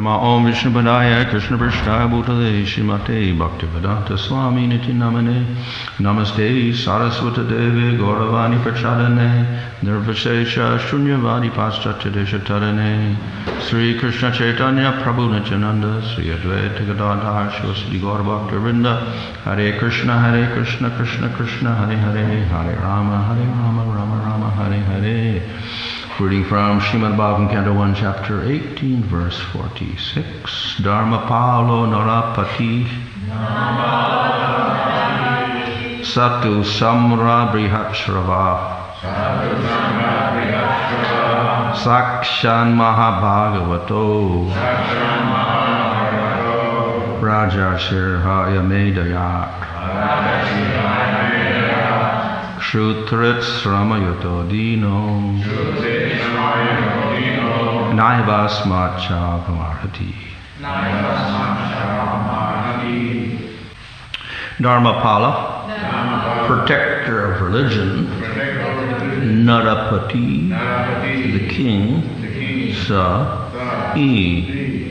Nama Om Vishnu Padaya Krishna Prasthaya Bhutale Srimate Bhaktivedanta Swami Niti Namane Namaste Saraswata Deve Gauravani Prachadane Nirvashesha Shunyavadi Paschatya Deshatarane Sri Krishna Chaitanya Prabhu Nityananda Sri Advaita Gadadhar Shivasadi Gaura Bhaktivinoda Hare Krishna Krishna Krishna Hare Hare Hare Rama Rama Rama Hare Hare. Reading from Srimad Bhagavatam, Canto 1, Chapter 18, verse 46. Dharma Palo Narapati Satu Samra Brihatshrava Sakshan Mahabhagavato Raja Shirhaya Medayat Shrutrit Sramayuto Dino Naivasmacha Pamarati. Dharmapala, protector of religion. Narapati, the king. Sa,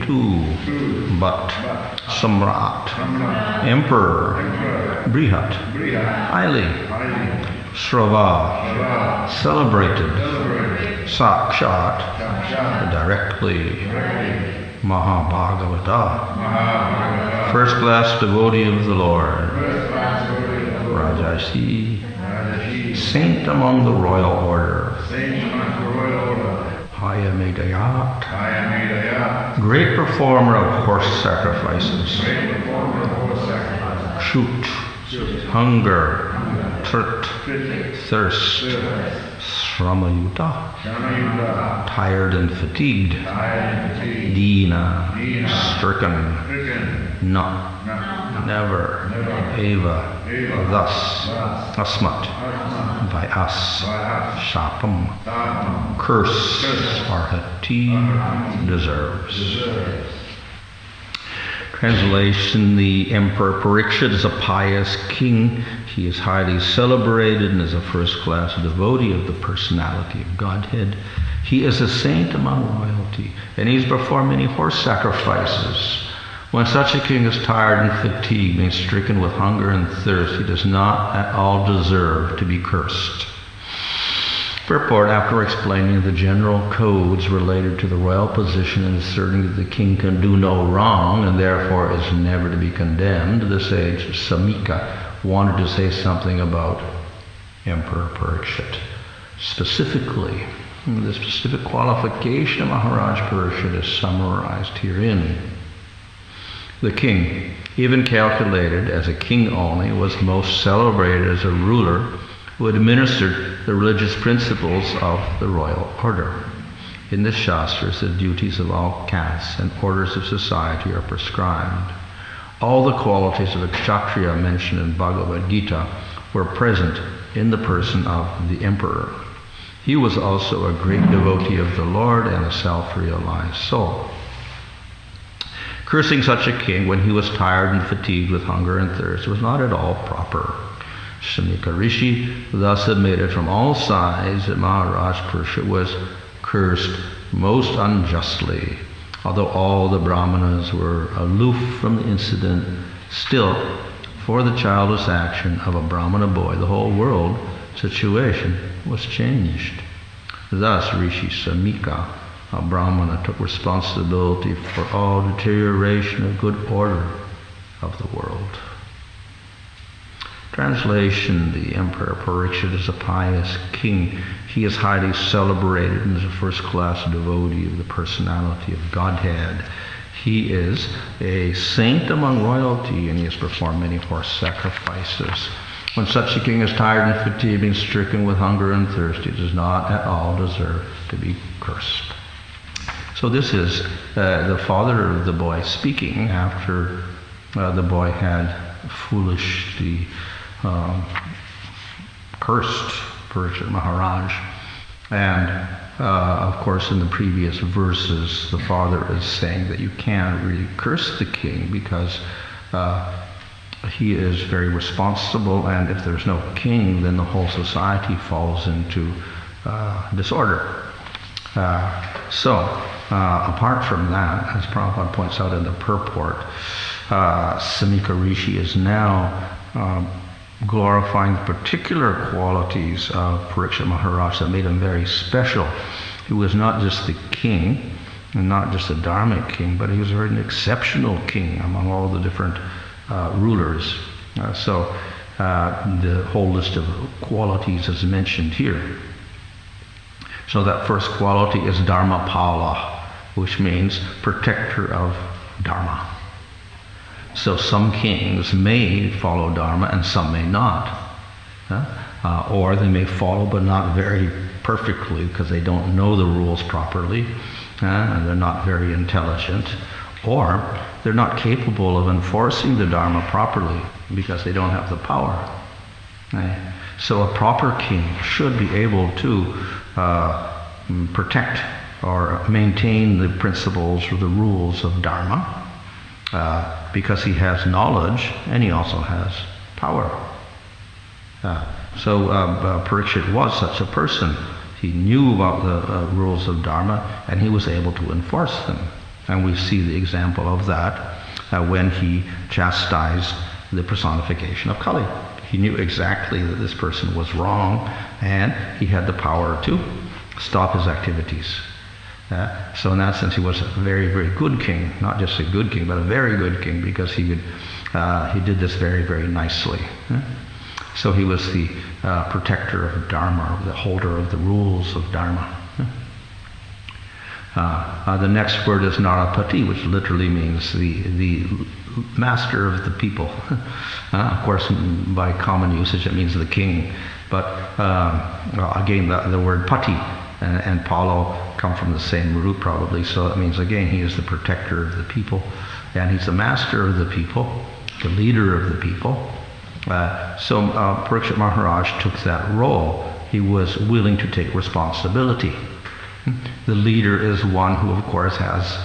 too, but. Samrat, emperor. Brihat, highly. Shrava, celebrated. Sakshat, directly. Mahabhagavata, first class devotee of the Lord. Rajasi, saint among the royal order. Haya Medayat, great performer of horse sacrifices. Shoot, hunger. Trit, thirst. Shramayuta, tired and fatigued. Dina, stricken. No, never. Eva, thus. Asmat, by us. Shapam, curse. Arhati, deserves. Translation: the Emperor Parikshit is a pious king. He is highly celebrated and is a first-class devotee of the personality of Godhead. He is a saint among royalty, and he's performed many horse sacrifices. When such a king is tired and fatigued, being stricken with hunger and thirst, he does not at all deserve to be cursed. Purport: after explaining the general codes related to the royal position and asserting that the king can do no wrong and therefore is never to be condemned, the sage Samika wanted to say something about Emperor Parikshit. Specifically, the specific qualification of Maharaj Parikshit is summarized herein. The king, even calculated as a king only, was most celebrated as a ruler who administered the religious principles of the royal order. In the Shastras, the duties of all castes and orders of society are prescribed. All the qualities of a Kshatriya mentioned in Bhagavad Gita were present in the person of the emperor. He was also a great devotee of the Lord and a self-realized soul. Cursing such a king when he was tired and fatigued with hunger and thirst was not at all proper. Samika Rishi thus admitted from all sides that Maharaj Parikshit was cursed most unjustly. Although all the Brahmanas were aloof from the incident, still, for the childish action of a Brahmana boy, the whole world situation was changed. Thus, Rishi Samika, a Brahmana, took responsibility for all deterioration of good order of the world. Translation: the Emperor Parikshit is a pious king. He is highly celebrated and is a first-class devotee of the personality of Godhead. He is a saint among royalty, and he has performed many horse sacrifices. When such a king is tired and fatigued, being stricken with hunger and thirst, he does not at all deserve to be cursed. So this is the father of the boy speaking after the boy had foolishly cursed Parikshit Maharaj. And of course, in the previous verses, the father is saying that you can't really curse the king because he is very responsible, and if there's no king, then the whole society falls into disorder. Apart from that, as Prabhupada points out in the purport, Samika Rishi is now glorifying the particular qualities of Parikshit Maharaj that made him very special. He was not just the king, and not just a dharmic king, but he was an exceptional king among all the different rulers. The whole list of qualities is mentioned here. So that first quality is Dharmapala, which means protector of Dharma. So some kings may follow Dharma and some may not. Or they may follow but not very perfectly because they don't know the rules properly, and they're not very intelligent, or they're not capable of enforcing the Dharma properly because they don't have the power. So a proper king should be able to protect or maintain the principles or the rules of Dharma because he has knowledge and he also has power. Parikshit was such a person. He knew about the rules of Dharma and he was able to enforce them. And we see the example of that when he chastised the personification of Kali. He knew exactly that this person was wrong and he had the power to stop his activities. So in that sense he was a very, very good king. Not just a good king, but a very good king because he did this very, very nicely. So he was the protector of Dharma, the holder of the rules of Dharma. The next word is Narapati, which literally means the master of the people. Of course, by common usage, it means the king. But again, the word pati and palo come from the same root probably. So it means, again, he is the protector of the people. And he's the master of the people, the leader of the people. Parikshit Maharaj took that role. He was willing to take responsibility. The leader is one who, of course, has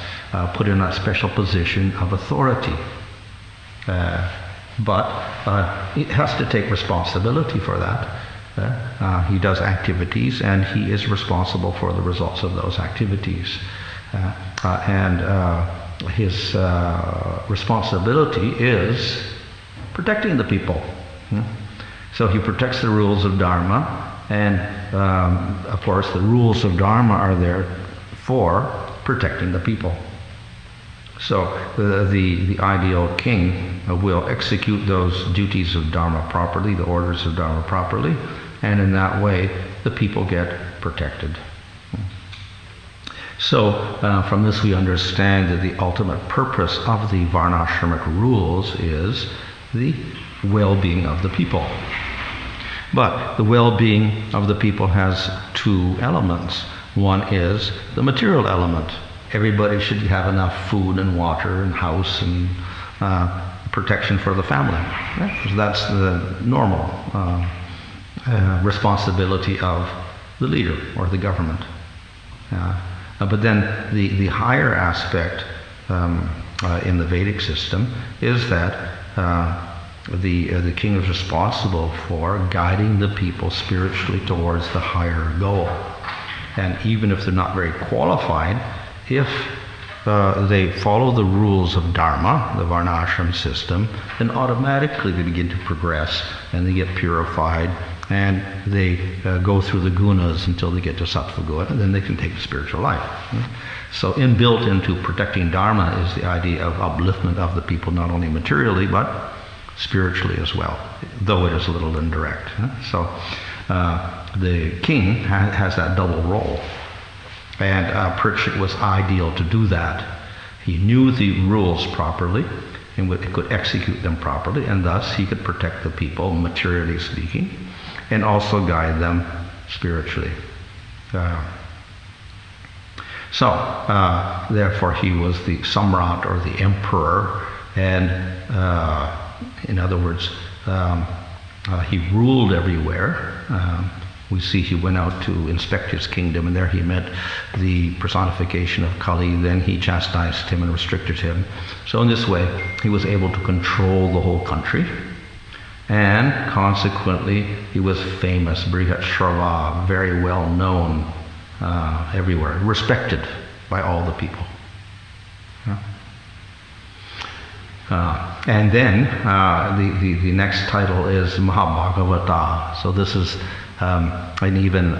put in a special position of authority. But he has to take responsibility for that. He does activities and he is responsible for the results of those activities. His responsibility is protecting the people. So he protects the rules of Dharma. And of course, the rules of Dharma are there for protecting the people. So the ideal king will execute those duties of Dharma properly, the orders of Dharma properly, and in that way the people get protected. So from this we understand that the ultimate purpose of the varnashramic rules is the well-being of the people. But the well-being of the people has two elements. One is the material element. Everybody should have enough food and water and house and protection for the family. Right? So that's the normal responsibility of the leader or the government. But then the higher aspect in the Vedic system is that the king is responsible for guiding the people spiritually towards the higher goal. And even if they're not very qualified, if they follow the rules of Dharma, the Varnashram system, then automatically they begin to progress and they get purified and they go through the gunas until they get to sattva guna, and then they can take the spiritual life. So inbuilt into protecting Dharma is the idea of upliftment of the people, not only materially but spiritually as well, though it is a little indirect. So the king has that double role. And Parikshit was ideal to do that. He knew the rules properly and could execute them properly, and thus he could protect the people, materially speaking, and also guide them spiritually. Therefore he was the samrat, or the emperor, and in other words, he ruled everywhere. We see he went out to inspect his kingdom, and there he met the personification of Kali. Then he chastised him and restricted him. So in this way, he was able to control the whole country, and consequently, he was famous, Brihat Shrava, very well known everywhere, respected by all the people. And then the next title is Mahabhagavata. So this is an even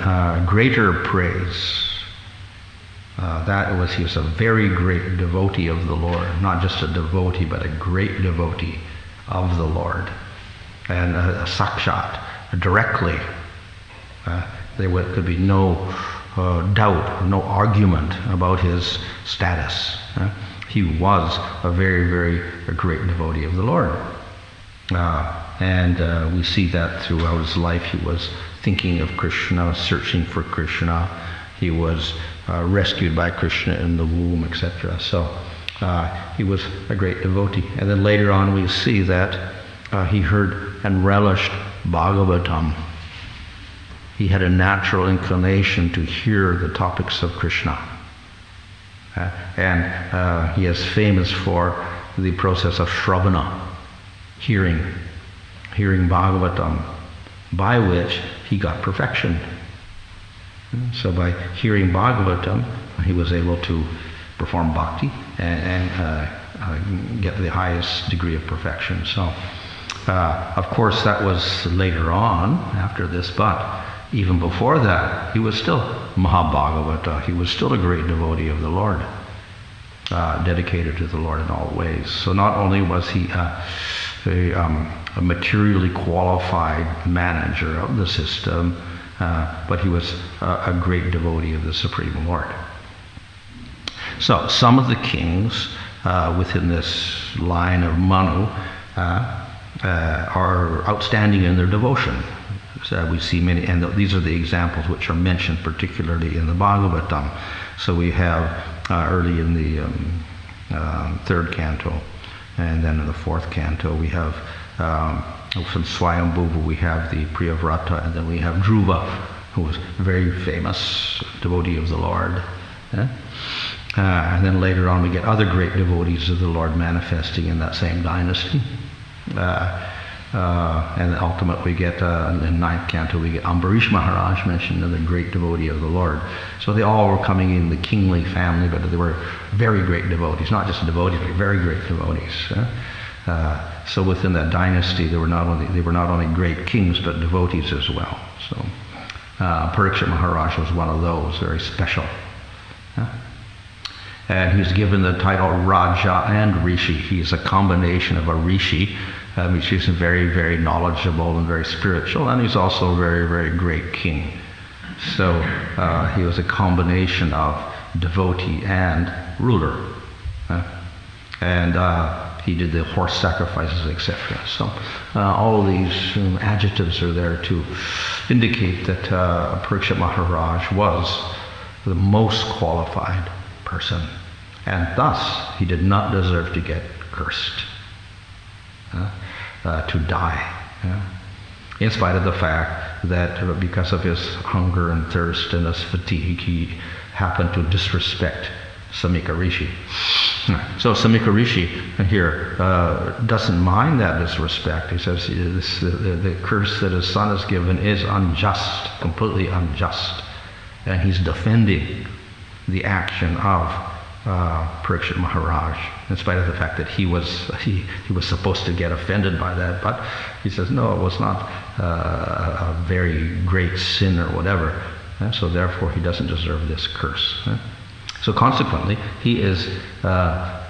greater praise. He was a very great devotee of the Lord, not just a devotee, but a great devotee of the Lord, and a sakshat, directly. There could be no doubt, no argument about his status. He was a very, very great devotee of the Lord. And we see that throughout his life. He was thinking of Krishna, searching for Krishna. He was rescued by Krishna in the womb, etc. So he was a great devotee. And then later on we see that he heard and relished Bhagavatam. He had a natural inclination to hear the topics of Krishna. And he is famous for the process of Shravana, hearing Bhagavatam, by which he got perfection. So by hearing Bhagavatam, he was able to perform bhakti and get the highest degree of perfection. So, of course, that was later on, after this, but even before that, he was still Mahabhagavata. He was still a great devotee of the Lord, dedicated to the Lord in all ways. So not only was he a materially qualified manager of the system, but he was a great devotee of the Supreme Lord. So some of the kings within this line of Manu are outstanding in their devotion. So we see many, and these are the examples which are mentioned particularly in the Bhagavatam. So we have early in the third canto, and then in the fourth canto we have from Swayambhuva we have the Priyavrata, and then we have Dhruva, who was a very famous devotee of the Lord. And then later on we get other great devotees of the Lord manifesting in that same dynasty. And ultimately we get, in ninth canto, we get Ambarish Maharaj mentioned, another great devotee of the Lord. So they all were coming in the kingly family, but they were very great devotees, not just devotees, but very great devotees. So within that dynasty, they were not only great kings, but devotees as well. So Parikshit Maharaj was one of those, very special. And he's given the title Raja and Rishi. He's a combination of a Rishi, which is very, very knowledgeable and very spiritual, and he's also a very, very great king. So he was a combination of devotee and ruler. And he did the horse sacrifices, etc. So all these adjectives are there to indicate that Parikshit Maharaj was the most qualified person, and thus he did not deserve to get cursed, to die, in spite of the fact that because of his hunger and thirst and his fatigue, he happened to disrespect Samika Rishi. So Samika Rishi here doesn't mind that disrespect. He says the curse that his son is given is unjust, completely unjust, and he's defending the action of Parikshit Maharaj, in spite of the fact that he was supposed to get offended by that. But he says, no, it was not a very great sin or whatever, so therefore he doesn't deserve this curse. So consequently, he is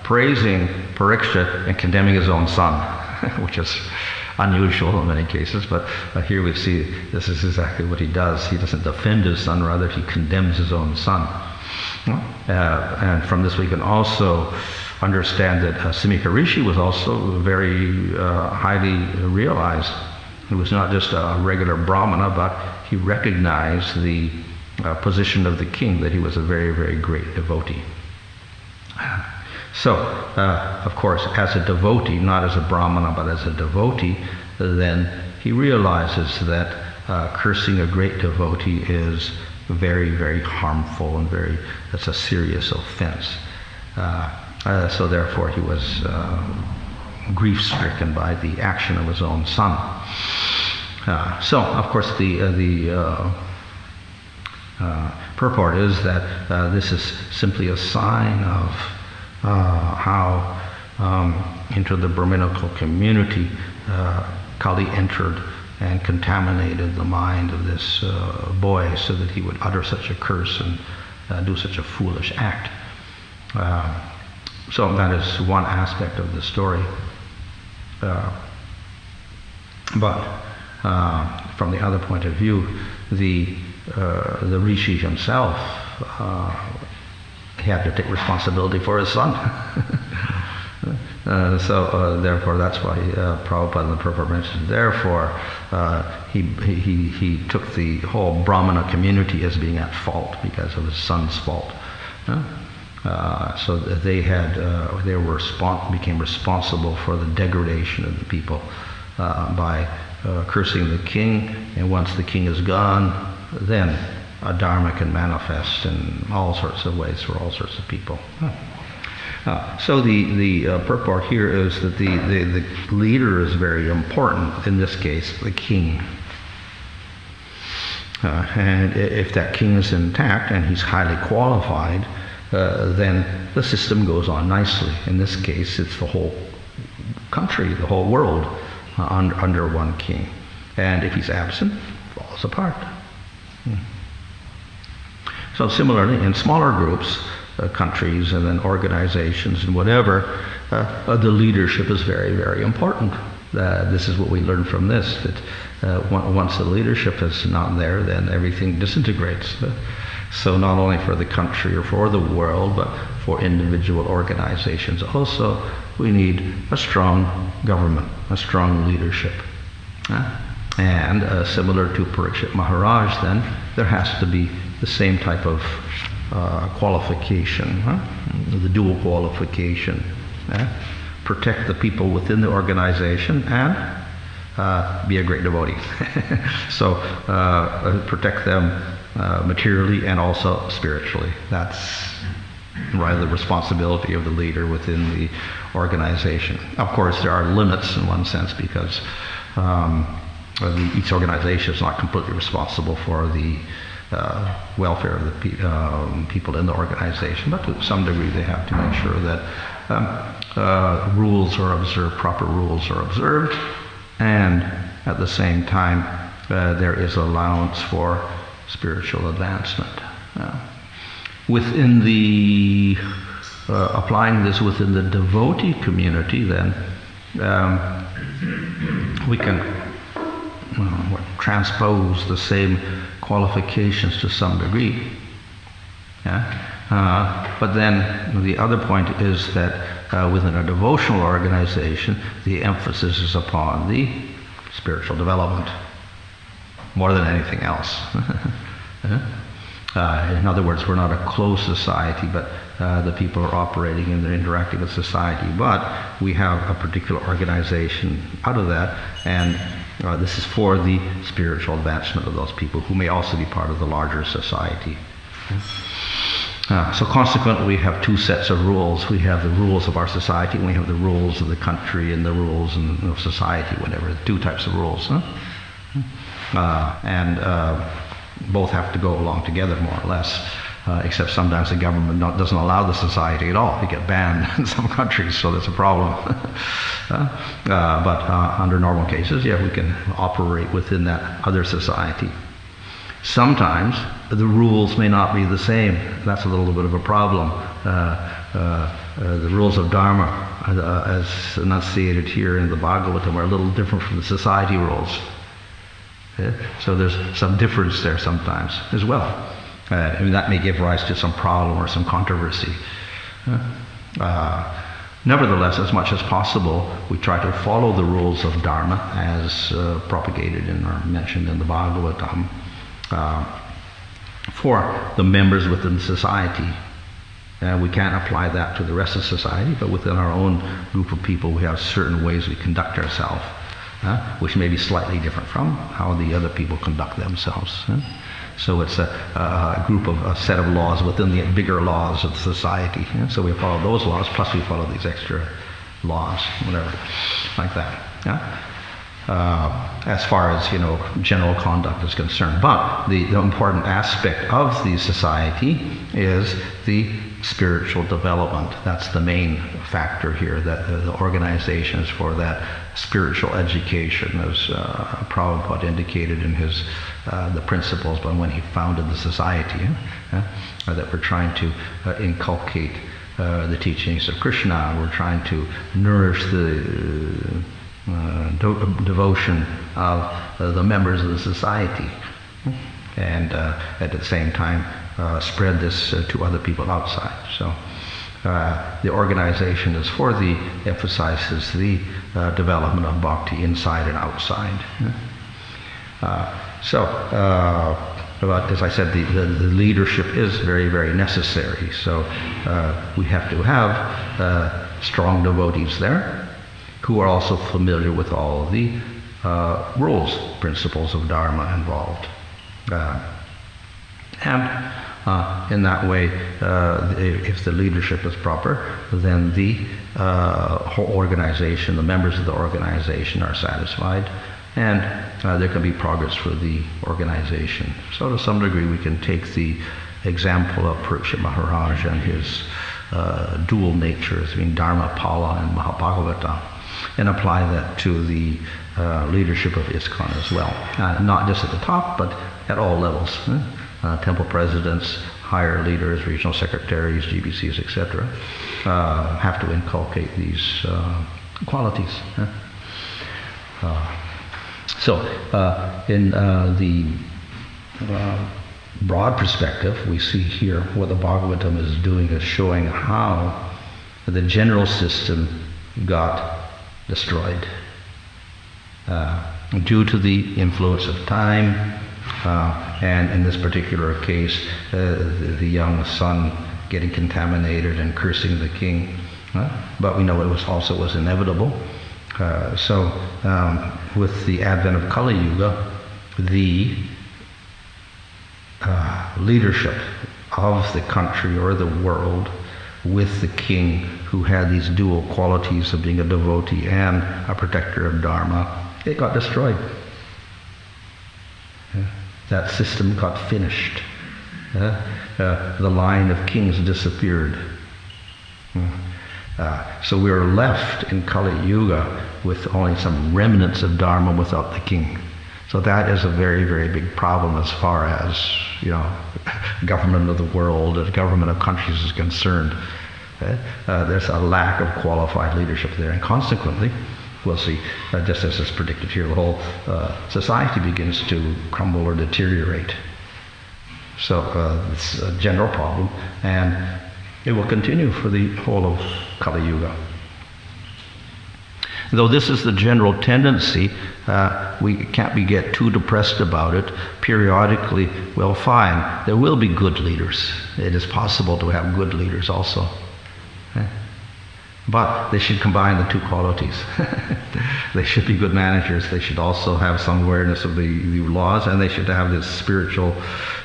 praising Parikshit and condemning his own son, which is unusual in many cases, but here we see this is exactly what he does. He doesn't defend his son, rather he condemns his own son. And from this we can also understand that Samika Rishi was also very highly realized. He was not just a regular brahmana, but he recognized the position of the king, that he was a very, very great devotee. So, of course, as a devotee, not as a brahmana, but as a devotee, then he realizes that cursing a great devotee is very, very harmful and that's a serious offense. So therefore he was grief-stricken by the action of his own son. So, of course, the purport is that this is simply a sign of how into the Brahminical community Kali entered and contaminated the mind of this boy so that he would utter such a curse and do such a foolish act. So that is one aspect of the story. But from the other point of view, the rishi himself had to take responsibility for his son. Therefore, that's why Prabhupada and the Purport mentioned. Therefore, he took the whole Brahmana community as being at fault because of his son's fault. So that became responsible for the degradation of the people by cursing the king. And once the king is gone, then a dharma can manifest in all sorts of ways for all sorts of people. So the purport here is that the leader is very important, in this case, the king. And if that king is intact and he's highly qualified, then the system goes on nicely. In this case, it's the whole country, the whole world under one king. And if he's absent, it falls apart. So similarly, in smaller groups, countries and then organizations and whatever, the leadership is very, very important. This is what we learn from this, that once the leadership is not there, then everything disintegrates. So not only for the country or for the world, but for individual organizations also, we need a strong government, a strong leadership. And similar to Parikshit Maharaj, then, there has to be the same type of qualification, the dual qualification. Protect the people within the organization and be a great devotee. So protect them materially and also spiritually. That's rather the responsibility of the leader within the organization. Of course, there are limits in one sense because each organization is not completely responsible for the welfare of the people in the organization, but to some degree they have to make sure that rules are observed, proper rules are observed, and at the same time there is allowance for spiritual advancement. Within the applying this within the devotee community, then we can transpose the same qualifications to some degree. But then the other point is that within a devotional organization, the emphasis is upon the spiritual development more than anything else. In other words, we're not a closed society, but the people are operating and they're interacting with society. But we have a particular organization out of that, and this is for the spiritual advancement of those people who may also be part of the larger society. So consequently, we have two sets of rules. We have the rules of our society, and we have the rules of the country and the rules of society, whatever, two types of rules. And both have to go along together, more or less, except sometimes the government doesn't allow the society at all. They get banned in some countries, so that's a problem. But under normal cases, yeah, we can operate within that other society. Sometimes the rules may not be the same. That's a little bit of a problem. The rules of Dharma, as enunciated here in the Bhagavatam, are a little different from the society rules. So there's some difference there sometimes as well. That may give rise to some problem or some controversy. Nevertheless, as much as possible, we try to follow the rules of Dharma as propagated or mentioned in the Bhagavatam for the members within society. We can't apply that to the rest of society, but within our own group of people, we have certain ways we conduct ourselves, which may be slightly different from how the other people conduct themselves. So it's a set of laws within the bigger laws of society. So we follow those laws, plus we follow these extra laws, whatever, like that. as far as general conduct is concerned. But the important aspect of the society is the spiritual development. That's the main factor here, that the organization is for that spiritual education, as Prabhupada indicated in his the principles, but when he founded the society, that we're trying to inculcate the teachings of Krishna. We're trying to nourish the devotion of the members of the society, and at the same time spread this to other people outside. So the organization is for the emphasizes the development of bhakti inside and outside. But as I said, the leadership is very, very necessary. So we have to have strong devotees there who are also familiar with all the rules, principles of Dharma involved. And in that way, if the leadership is proper, then the whole organization, the members of the organization are satisfied, and there can be progress for the organization. So to some degree we can take the example of Parikshit Maharaj and his dual natures, Dharmapala and Bhagavatam, and apply that to the leadership of ISKCON as well. Not just at the top, but at all levels. Temple presidents, higher leaders, regional secretaries, GBCs, etc. have to inculcate these qualities. So in the broad perspective, we see here what the Bhagavatam is doing is showing how the general system got destroyed due to the influence of time, and in this particular case, the young son getting contaminated and cursing the king. But we know it was inevitable. So with the advent of Kali Yuga, the leadership of the country or the world with the king, who had these dual qualities of being a devotee and a protector of Dharma, it got destroyed. That system got finished. The line of kings disappeared. So we are left in Kali Yuga with only some remnants of Dharma without the king. So that is a very, very big problem as far as government of the world and government of countries is concerned. There's a lack of qualified leadership there, and consequently, we'll see, just as is predicted here, the whole society begins to crumble or deteriorate. So it's a general problem, and it will continue for the whole of Kali Yuga. Though this is the general tendency, we can't get too depressed about it. Periodically, we'll find there will be good leaders. It is possible to have good leaders also. But they should combine the two qualities. They should be good managers. They should also have some awareness of the laws, and they should have this spiritual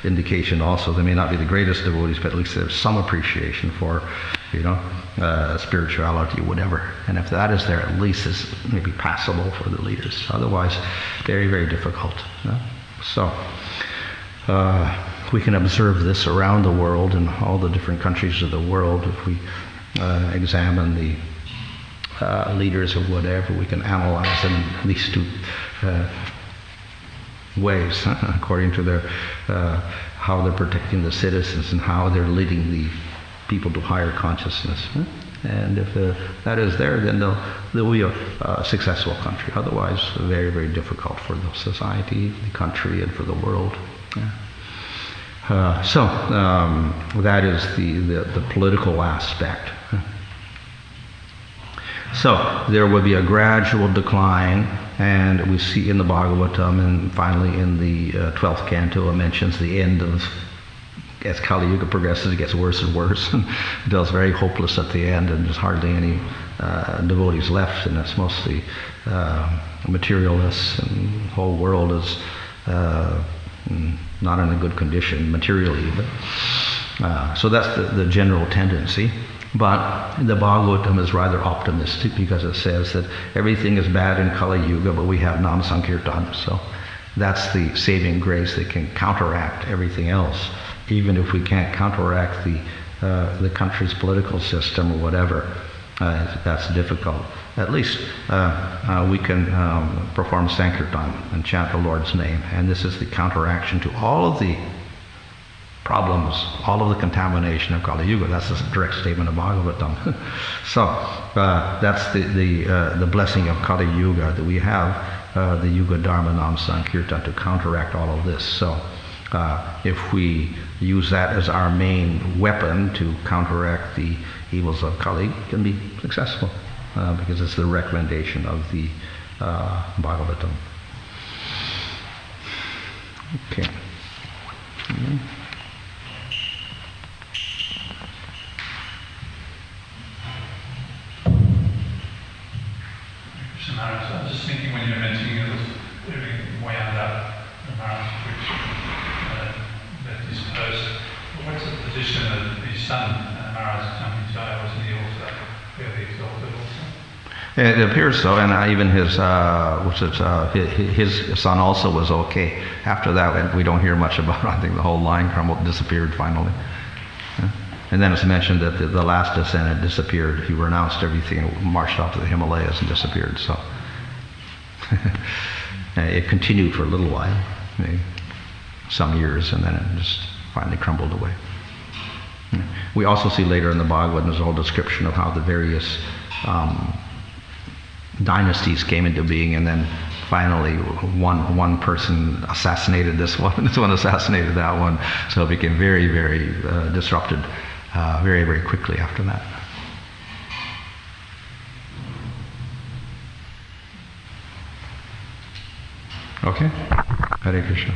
indication also. They may not be the greatest devotees, but at least there's some appreciation for, spirituality, whatever. And if that is there, at least it's maybe passable for the leaders. Otherwise, very, very difficult. So we can observe this around the world in all the different countries of the world. If we examine the leaders or whatever, we can analyze them in at least two ways, according to their how they're protecting the citizens and how they're leading the people to higher consciousness. And if that is there, then they'll be a successful country. Otherwise, very, very difficult for the society, the country, and for the world. So that is the political aspect. So there will be a gradual decline, and we see in the Bhagavatam, and finally in the 12th canto, it mentions the end of, as Kali Yuga progresses, it gets worse and worse. It feels very hopeless at the end, and there's hardly any devotees left, and it's mostly materialists, and the whole world is not in a good condition materially. But so that's the general tendency. But the Bhagavatam is rather optimistic because it says that everything is bad in Kali Yuga, but we have Nam Sankirtan. So that's the saving grace that can counteract everything else, even if we can't counteract the country's political system or whatever. That's difficult. At least we can perform Sankirtan and chant the Lord's name. And this is the counteraction to all of the problems, all of the contamination of Kali Yuga. That's a direct statement of Bhagavatam. So that's the blessing of Kali Yuga, that we have the Yuga Dharma Nam Sankirtan to counteract all of this. So if we use that as our main weapon to counteract the evils of Kali, it can be successful because it's the recommendation of the Bhagavatam. Okay. Mm-hmm. I was just thinking when you were mentioning it was everything wound up, the Maharaj which left his post. What's the position of his son, Maharaj Champichai? Wasn't he also fairly exalted also? It appears so, and even his son also was okay. After that, we don't hear much about it. I think the whole line crumbled, disappeared finally. Yeah. And then it's mentioned that the last descendant disappeared. He renounced everything and marched off to the Himalayas and disappeared. So it continued for a little while, maybe some years, and then it just finally crumbled away. We also see later in the Bhagavatam there's a whole description of how the various dynasties came into being, and then finally one person assassinated this one, this one assassinated that one, so it became very, very disrupted very, very quickly after that. Okay? Hare Krishna.